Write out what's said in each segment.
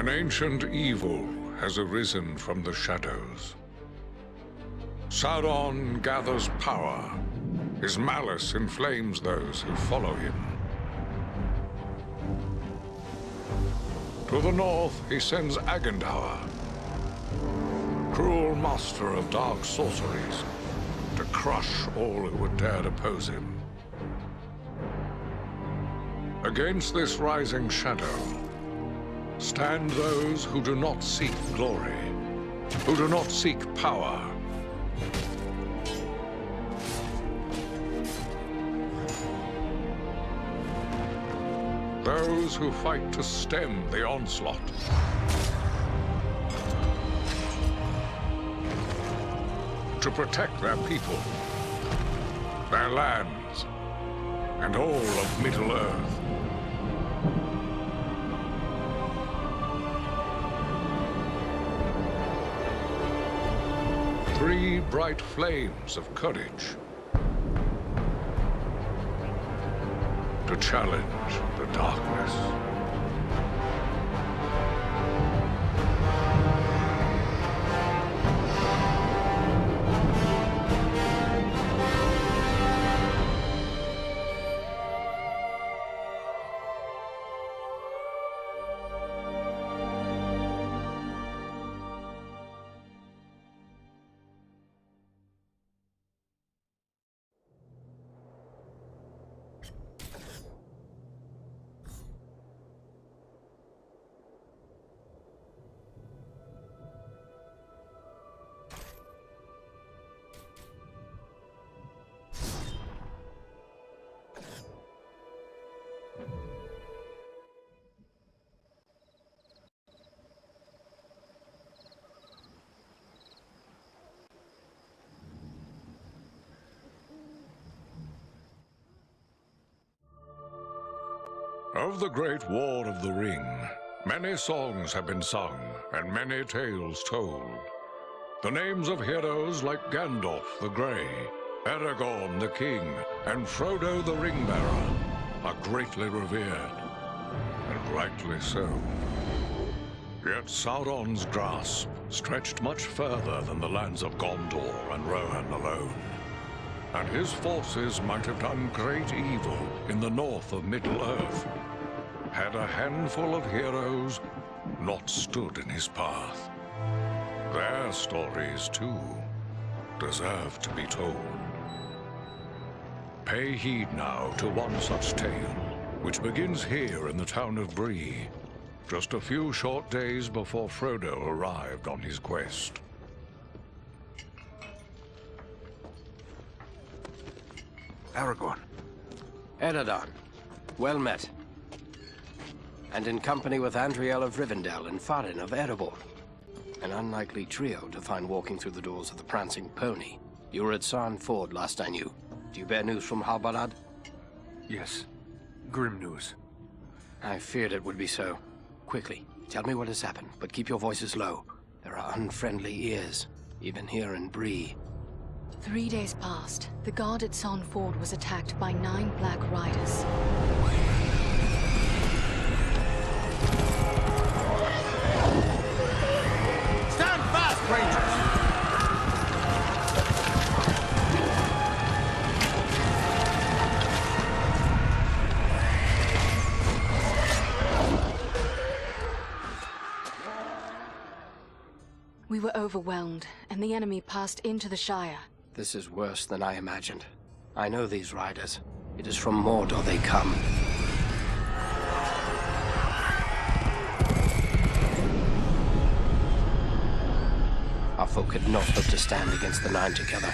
An ancient evil has arisen from the shadows. Sauron gathers power. His malice inflames those who follow him. To the north, he sends Agandaur, cruel master of dark sorceries, to crush all who would dare oppose him. Against this rising shadow, stand those who do not seek glory, who do not seek power. Those who fight to stem the onslaught. To protect their people, their lands, and all of Middle-earth. Three bright flames of courage to challenge the darkness. Of the Great War of the Ring, many songs have been sung and many tales told. The names of heroes like Gandalf the Grey, Aragorn the King, and Frodo the Ring-Bearer are greatly revered, and rightly so. Yet Sauron's grasp stretched much further than the lands of Gondor and Rohan alone, and his forces might have done great evil in the north of Middle-earth, had a handful of heroes not stood in his path. Their stories, too, deserve to be told. Pay heed now to one such tale, which begins here in the town of Bree, just a few short days before Frodo arrived on his quest. Aragorn. Eredon, well met. And in company with Andriel of Rivendell and Farin of Erebor. An unlikely trio to find walking through the doors of the Prancing Pony. You were at Sarn Ford last I knew. Do you bear news from Halbarad? Yes. Grim news. I feared it would be so. Quickly, tell me what has happened, but keep your voices low. There are unfriendly ears, even here in Bree. 3 days passed. The guard at Sarn Ford was attacked by 9 Black Riders. Stand fast, Rangers! We were overwhelmed, and the enemy passed into the Shire. This is worse than I imagined. I know these riders. It is from Mordor they come. Our folk could not hope to stand against the 9 together.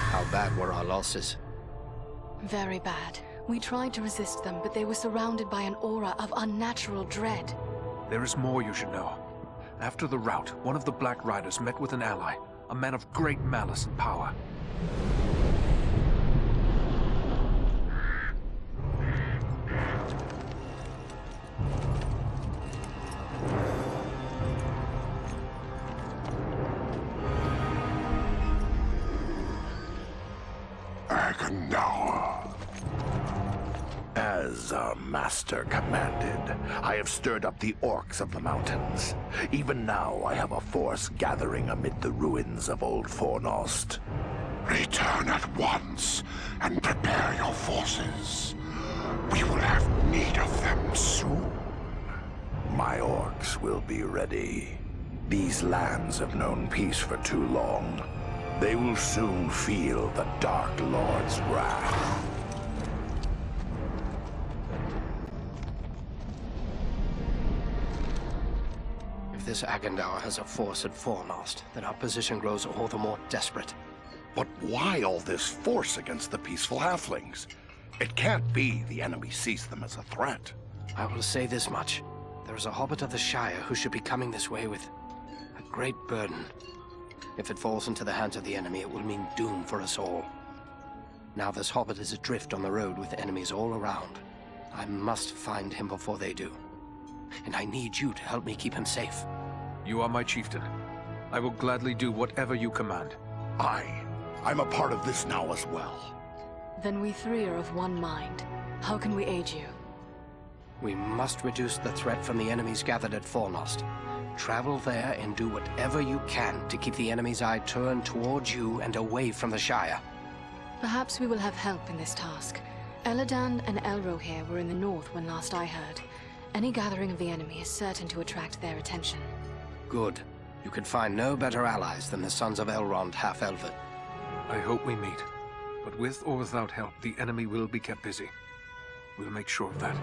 How bad were our losses? Very bad. We tried to resist them, but they were surrounded by an aura of unnatural dread. There is more you should know. After the rout, one of the Black Riders met with an ally, a man of great malice and power. Agandaur. As As our master commanded, I have stirred up the orcs of the mountains. Even now I have a force gathering amid the ruins of Old Fornost. Return at once and prepare your forces. We will have need of them soon. My orcs will be ready. These lands have known peace for too long. They will soon feel the Dark Lord's wrath. If this Agandar has a force at Fornost, then our position grows all the more desperate. But why all this force against the peaceful halflings? It can't be the enemy sees them as a threat. I will say this much. There is a hobbit of the Shire who should be coming this way with a great burden. If it falls into the hands of the enemy, it will mean doom for us all. Now this hobbit is adrift on the road with enemies all around. I must find him before they do. And I need you to help me keep him safe. You are my chieftain. I will gladly do whatever you command. I'm a part of this now as well. Then we three are of one mind. How can we aid you? We must reduce the threat from the enemies gathered at Fornost. Travel there and do whatever you can to keep the enemy's eye turned towards you and away from the Shire. Perhaps we will have help in this task. Eladan and Elro here were in the north when last I heard. Any gathering of the enemy is certain to attract their attention. Good. You could find no better allies than the sons of Elrond half-elven. I hope we meet. But with or without help, the enemy will be kept busy. We'll make sure of that.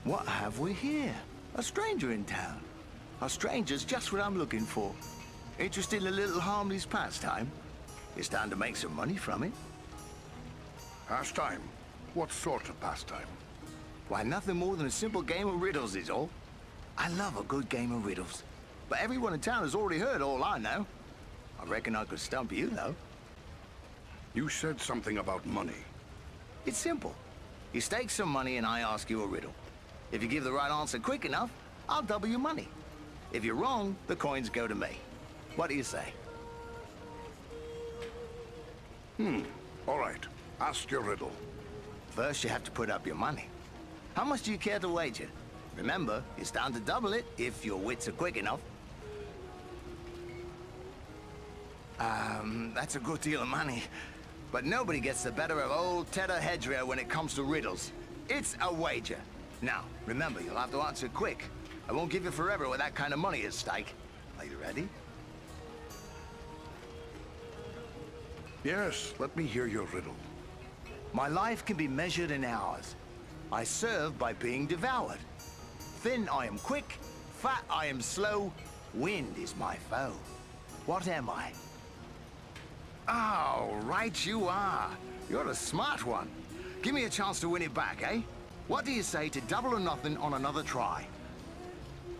What have we here? A stranger in town. A stranger's just what I'm looking for. Interested in a little harmless pastime? It's time to make some money from it. Pastime? What sort of pastime? Why, nothing more than a simple game of riddles is all. I love a good game of riddles. But everyone in town has already heard all I know. I reckon I could stump you, though. You said something about money. It's simple. You stake some money and I ask you a riddle. If you give the right answer quick enough, I'll double your money. If you're wrong, the coins go to me. What do you say? All right. Ask your riddle. First, you have to put up your money. How much do you care to wager? Remember, it's down to double it if your wits are quick enough. That's a good deal of money. But nobody gets the better of old Tedder Hedgerow when it comes to riddles. It's a wager. Now, remember, you'll have to answer quick. I won't give you forever with that kind of money at stake. Are you ready? Yes, let me hear your riddle. My life can be measured in hours. I serve by being devoured. Thin I am quick, fat I am slow, wind is my foe. What am I? Oh, right you are. You're a smart one. Give me a chance to win it back, eh? What do you say to double or nothing on another try?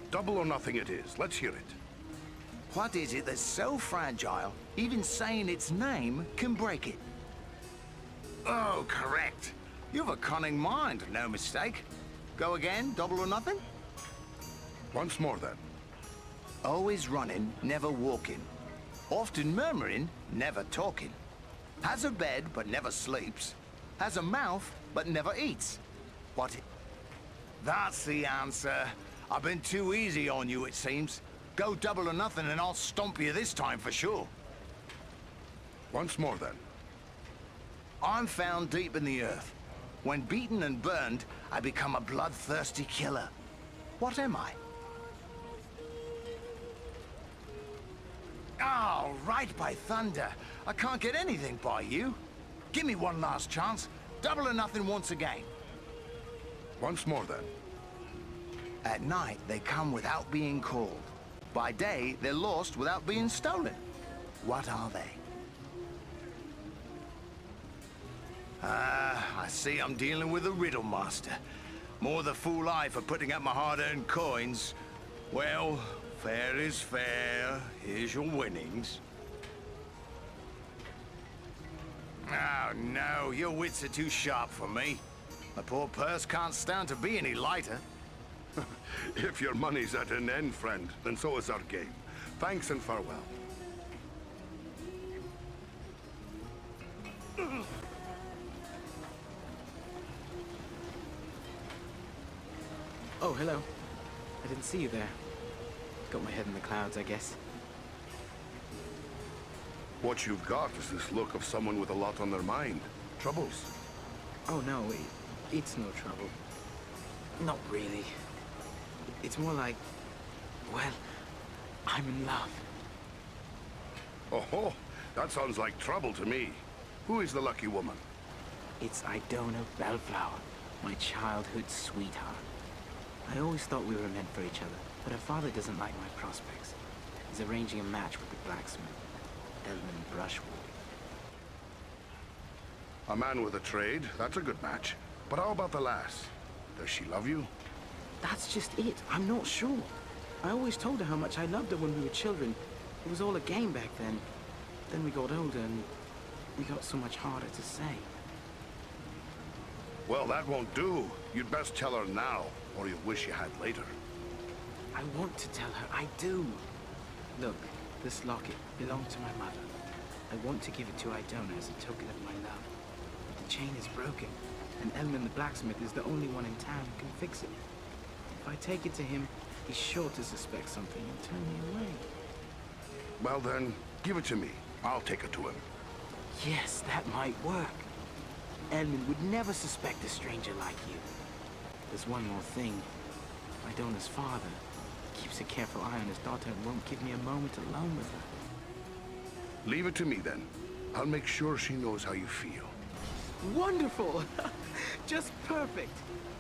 Double or nothing it is. Let's hear it. What is it that's so fragile, even saying its name can break it? Oh, correct. You've a cunning mind, no mistake. Go again, double or nothing? Once more, then. Always running, never walking. Often murmuring, never talking. Has a bed, but never sleeps. Has a mouth, but never eats. What? That's the answer. I've been too easy on you, it seems. Go double or nothing and I'll stomp you this time for sure. Once more, then. I'm found deep in the earth. When beaten and burned, I become a bloodthirsty killer. What am I? Oh, right by thunder. I can't get anything by you. Give me one last chance. Double or nothing once again. Once more, then. At night, they come without being called. By day, they're lost without being stolen. What are they? I see I'm dealing with a riddle master. More the fool I for putting up my hard-earned coins. Well, fair is fair. Here's your winnings. Oh, no, your wits are too sharp for me. My poor purse can't stand to be any lighter. If your money's at an end, friend, then so is our game. Thanks and farewell. Oh, hello. I didn't see you there. Got my head in the clouds, I guess. What you've got is this look of someone with a lot on their mind. Troubles? Oh, no, it's no trouble. Not really. It's more like, well, I'm in love. Oh, that sounds like trouble to me. Who is the lucky woman? It's Idona Bellflower, my childhood sweetheart. I always thought we were meant for each other, but her father doesn't like my prospects. He's arranging a match with the blacksmith, Edmund Brushwood. A man with a trade, that's a good match. But how about the lass? Does she love you? That's just it. I'm not sure. I always told her how much I loved her when we were children. It was all a game back then. Then we got older and we got so much harder to say. Well, that won't do. You'd best tell her now, or you'll wish you had later. I want to tell her. I do. Look, this locket belonged to my mother. I want to give it to Idona as a token of my love. But the chain is broken, and Elman the blacksmith is the only one in town who can fix it. If I take it to him, he's sure to suspect something and turn me away. Well then, give it to me. I'll take it to him. Yes, that might work. Elman would never suspect a stranger like you. There's one more thing. Idona's father keeps a careful eye on his daughter and won't give me a moment alone with her. Leave it to me then. I'll make sure she knows how you feel. Wonderful! Just perfect.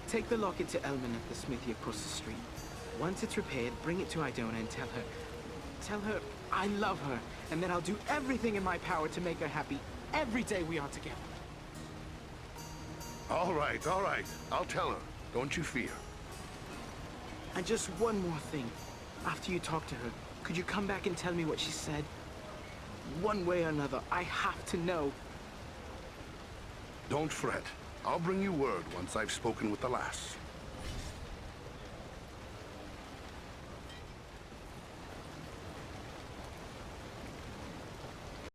Take the locket to Elman at the smithy across the street. Once it's repaired, bring it to Idona and tell her I love her, and that I'll do everything in my power to make her happy every day we are together. All right, all right. I'll tell her. Don't you fear. And just one more thing. After you talk to her, could you come back and tell me what she said? One way or another, I have to know. Don't fret. I'll bring you word once I've spoken with the lass.